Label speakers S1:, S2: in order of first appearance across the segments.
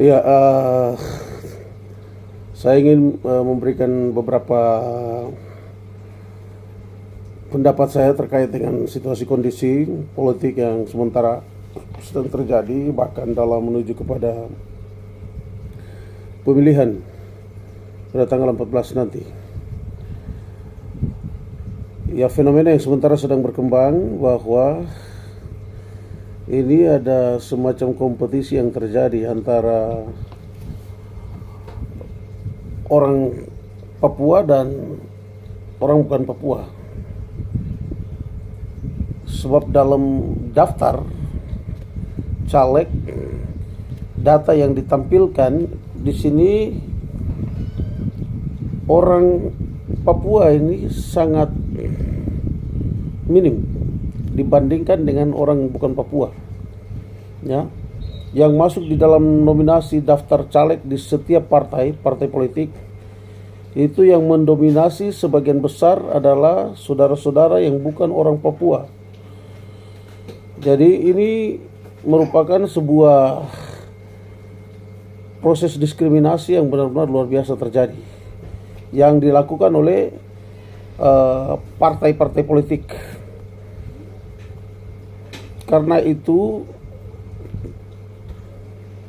S1: Ya, saya ingin memberikan beberapa pendapat saya terkait dengan situasi kondisi politik yang sementara sedang terjadi, bahkan dalam menuju kepada pemilihan pada tanggal 14 nanti. Ya, fenomena yang sementara sedang berkembang bahwa ini ada semacam kompetisi yang terjadi antara orang Papua dan orang bukan Papua. Sebab dalam daftar caleg, data yang ditampilkan di sini orang Papua ini sangat minim dibandingkan dengan orang bukan Papua. Ya, yang masuk di dalam nominasi daftar caleg di setiap partai politik itu yang mendominasi sebagian besar adalah saudara-saudara yang bukan orang Papua. Jadi ini merupakan sebuah proses diskriminasi yang benar-benar luar biasa terjadi, yang dilakukan oleh partai-partai politik. Karena itu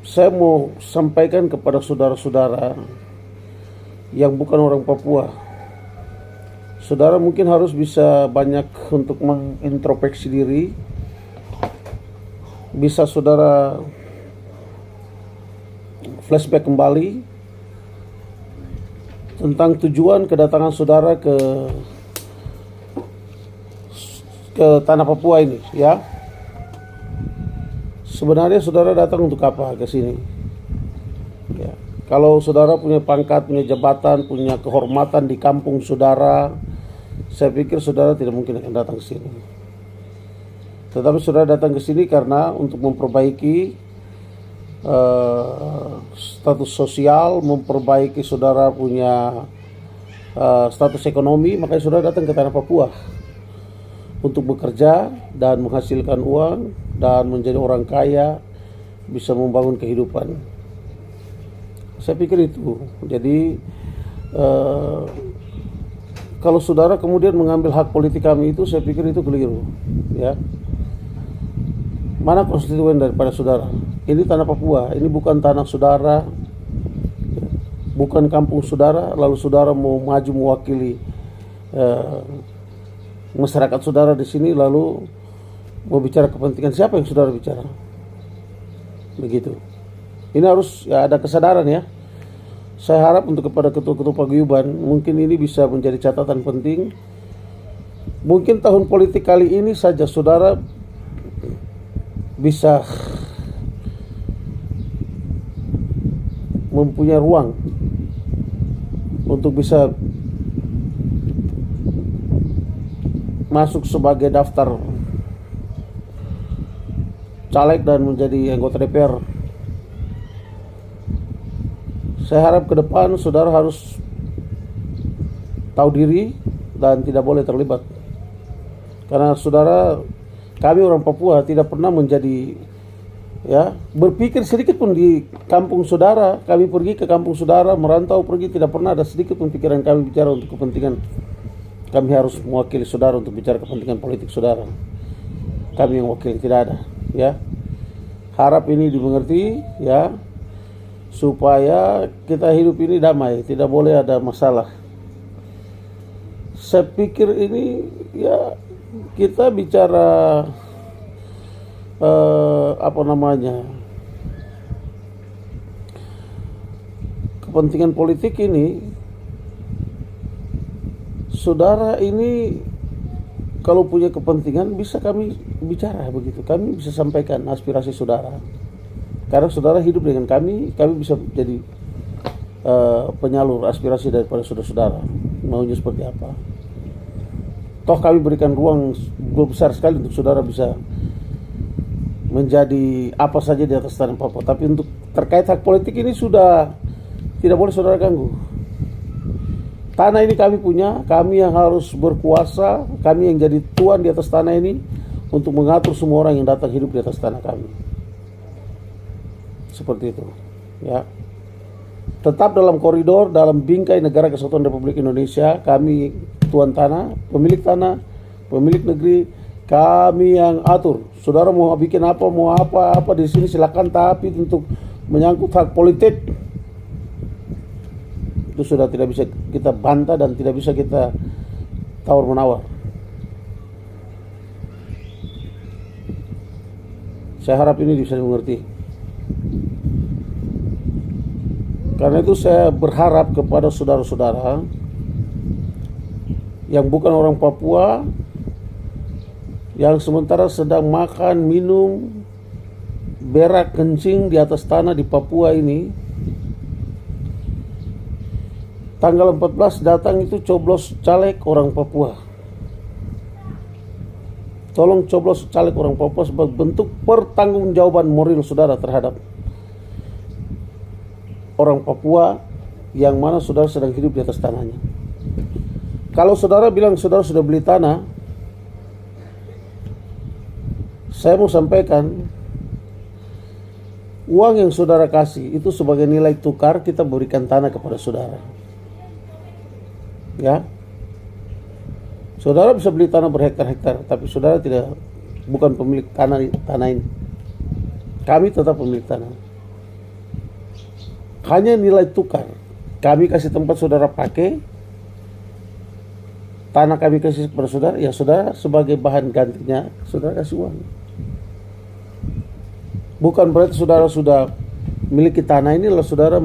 S1: saya mau sampaikan kepada saudara-saudara yang bukan orang Papua. Saudara mungkin harus bisa banyak untuk mengintrospeksi diri. Bisa saudara flashback kembali tentang tujuan kedatangan saudara ke tanah Papua ini, ya. Sebenarnya saudara datang untuk apa ke sini? Ya. Kalau saudara punya pangkat, punya jabatan, punya kehormatan di kampung saudara, saya pikir saudara tidak mungkin akan datang ke sini. Tetapi saudara datang ke sini karena untuk memperbaiki status sosial, memperbaiki saudara punya status ekonomi, makanya saudara datang ke tanah Papua untuk bekerja dan menghasilkan uang dan menjadi orang kaya, bisa membangun kehidupan. Saya pikir itu. Jadi kalau saudara kemudian mengambil hak politik kami itu, saya pikir itu keliru, ya. Mana konstituen daripada saudara? Ini tanah Papua, ini bukan tanah saudara, bukan kampung saudara. Lalu saudara mau maju mewakili masyarakat saudara di sini, lalu mau bicara kepentingan siapa yang saudara bicara? Begitu. Ini harus ya ada kesadaran, ya. Saya harap untuk kepada ketua-ketua paguyuban, mungkin ini bisa menjadi catatan penting. Mungkin tahun politik kali ini saja saudara bisa mempunyai ruang untuk bisa masuk sebagai daftar caleg dan menjadi anggota DPR. Saya harap ke depan saudara harus tahu diri dan tidak boleh terlibat. Karena saudara, kami orang Papua tidak pernah menjadi, ya, berpikir sedikit pun di kampung saudara. Kami pergi ke kampung saudara, merantau pergi, tidak pernah ada sedikit pun pikiran kami bicara untuk kepentingan. Kami harus mewakili saudara untuk bicara kepentingan politik saudara. Kami yang wakil, tidak ada, ya. Harap ini dimengerti, ya, supaya kita hidup ini damai, tidak boleh ada masalah. Saya pikir ini, ya, kita bicara kepentingan politik ini, saudara ini kalau punya kepentingan bisa kami bicara begitu, kami bisa sampaikan aspirasi saudara. Karena saudara hidup dengan kami bisa jadi penyalur aspirasi daripada saudara-saudara, maunya seperti apa. Toh kami berikan ruang besar sekali untuk saudara bisa menjadi apa saja di atas tanah Papua. Tapi untuk terkait hak politik ini sudah tidak boleh saudara ganggu. Tanah ini kami punya, kami yang harus berkuasa, kami yang jadi tuan di atas tanah ini untuk mengatur semua orang yang datang hidup di atas tanah kami. Seperti itu, ya. Tetap dalam koridor, dalam bingkai Negara Kesatuan Republik Indonesia, kami tuan tanah, pemilik negeri, kami yang atur. Saudara mau bikin apa, mau apa di sini silakan, tapi untuk menyangkut hak politik itu sudah tidak bisa kita bantah dan tidak bisa kita tawar menawar. Saya harap ini bisa dimengerti. Karena itu saya berharap kepada saudara-saudara yang bukan orang Papua, yang sementara sedang makan, minum, berak, kencing di atas tanah di Papua ini, tanggal 14 datang itu coblos caleg orang Papua. Tolong coblos caleg orang Papua sebagai bentuk pertanggungjawaban moral saudara terhadap orang Papua yang mana saudara sedang hidup di atas tanahnya. Kalau saudara bilang saudara sudah beli tanah, saya mau sampaikan, uang yang saudara kasih itu sebagai nilai tukar kita berikan tanah kepada saudara. Ya, saudara bisa beli tanah berhektar-hektar, tapi saudara bukan pemilik tanah ini. Kami tetap pemilik tanah. Hanya nilai tukar. Kami kasih tempat saudara pakai, tanah kami kasih kepada saudara, ya saudara sebagai bahan gantinya saudara kasih uang. Bukan berarti saudara sudah miliki tanah ini lalu saudara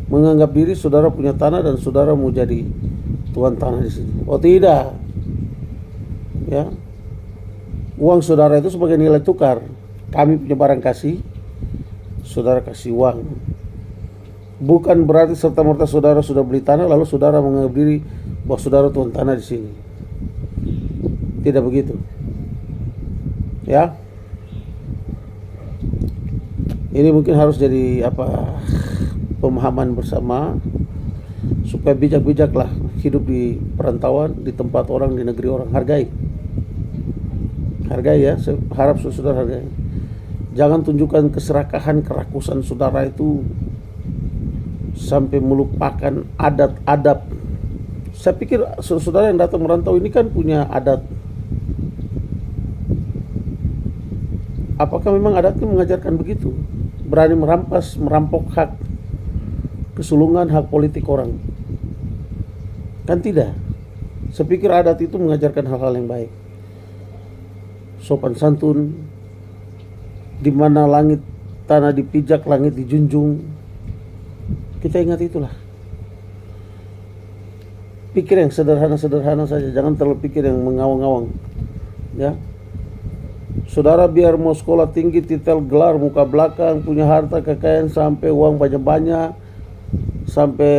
S1: menganggap diri saudara punya tanah dan saudara mau jadi tuan tanah di sini. Oh tidak. Ya. Uang saudara itu sebagai nilai tukar. Kami punya barang kasih, saudara kasih uang. Bukan berarti serta-merta saudara sudah beli tanah lalu saudara menganggap diri bahwa saudara tuan tanah di sini. Tidak begitu. Ya. Ini mungkin harus jadi pemahaman bersama supaya bijak-bijaklah hidup di perantauan, di tempat orang, di negeri orang. Hargai ya, saya harap saudara hargai. Jangan tunjukkan keserakahan, kerakusan saudara itu sampai melupakan adat-adat. Saya pikir saudara yang datang merantau ini kan punya adat. Apakah memang adatnya mengajarkan begitu? Berani merampas, merampok hak kesulungan, hak politik orang? Kan tidak. Saya pikir adat itu mengajarkan hal-hal yang baik. Sopan santun, di mana langit tanah dipijak, langit dijunjung. Kita ingat itulah. Pikir yang sederhana-sederhana saja, jangan terlalu pikir yang mengawang-awang. Ya. Saudara biar mau sekolah tinggi, titel gelar, muka belakang, punya harta kekayaan sampai uang banyak-banyak, sampai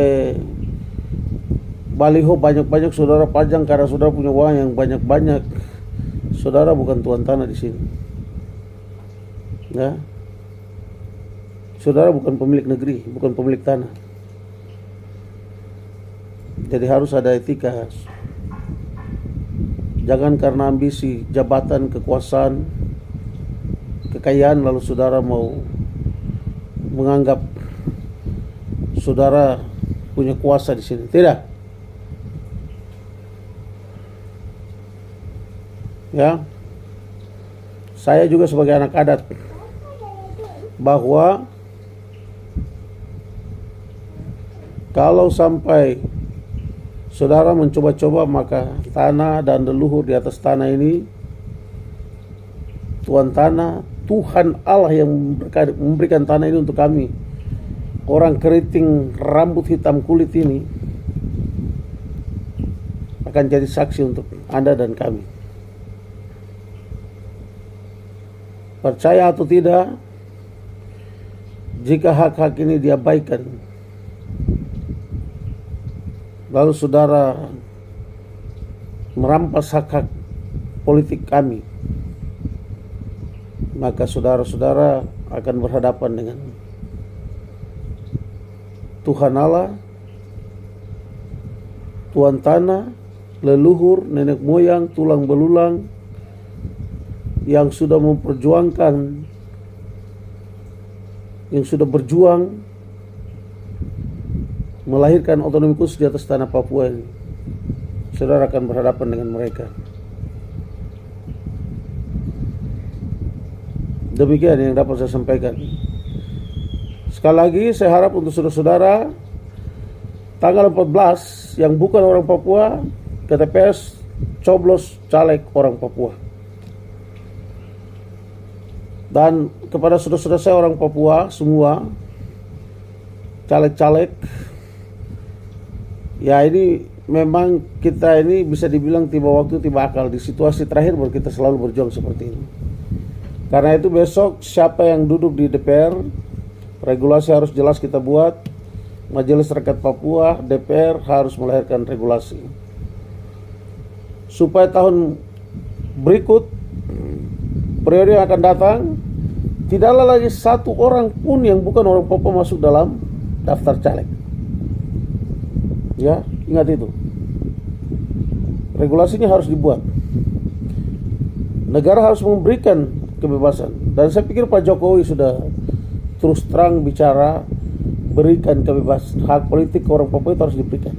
S1: baliho banyak-banyak saudara pajang karena saudara punya uang yang banyak-banyak. Saudara bukan tuan tanah di sini. Ya. Saudara bukan pemilik negeri, bukan pemilik tanah. Jadi harus ada etika. Jangan karena ambisi, jabatan, kekuasaan, kekayaan lalu saudara mau menganggap saudara punya kuasa di sini. Tidak. Ya. Saya juga sebagai anak adat bahwa kalau sampai saudara mencoba-coba maka tanah dan leluhur di atas tanah ini, tuan tanah, Tuhan Allah yang memberikan tanah ini untuk kami, orang keriting rambut hitam kulit ini, akan jadi saksi untuk Anda dan kami. Percaya atau tidak, jika hak-hak ini diabaikan, lalu saudara merampas hak-hak politik kami, maka saudara-saudara akan berhadapan dengan Tuhan Allah, tuan tanah, leluhur, nenek moyang, tulang belulang yang sudah memperjuangkan, yang sudah berjuang melahirkan otonomi khusus di atas tanah Papua ini, saudara akan berhadapan dengan mereka. Demikian yang dapat saya sampaikan. Sekali lagi saya harap untuk saudara-saudara, tanggal 14 yang bukan orang Papua ke TPS coblos caleg orang Papua. Dan kepada saudara-saudara saya orang Papua semua, caleg-caleg, ya ini memang kita ini bisa dibilang tiba waktu tiba akal. Di situasi terakhir baru kita selalu berjuang seperti ini. Karena itu besok siapa yang duduk di DPR, regulasi harus jelas kita buat. Majelis Rakyat Papua, DPR harus melahirkan regulasi supaya tahun berikut, periode yang akan datang, tidaklah lagi satu orang pun yang bukan orang Papua masuk dalam daftar caleg. Ya, ingat itu. Regulasinya harus dibuat. Negara harus memberikan kebebasan. Dan saya pikir Pak Jokowi sudah terus terang bicara, berikan kebebasan. Hak politik ke orang Papua itu harus diberikan.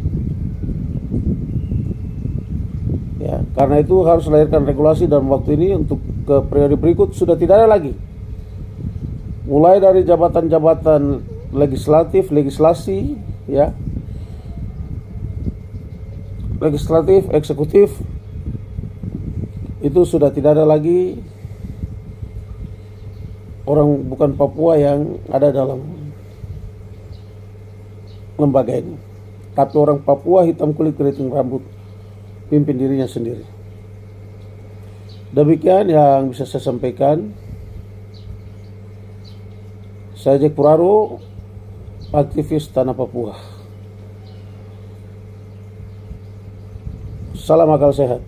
S1: Ya, karena itu harus melahirkan regulasi dalam waktu ini. Untuk ke periode berikut sudah tidak ada lagi. Mulai dari jabatan-jabatan legislatif, legislasi, ya, legislatif, eksekutif, itu sudah tidak ada lagi orang bukan Papua yang ada dalam lembaga ini. Tapi orang Papua hitam kulit keriting rambut pimpin dirinya sendiri. Demikian yang bisa saya sampaikan. Saya Jack Puraro, aktivis Tanah Papua. Salam akal sehat.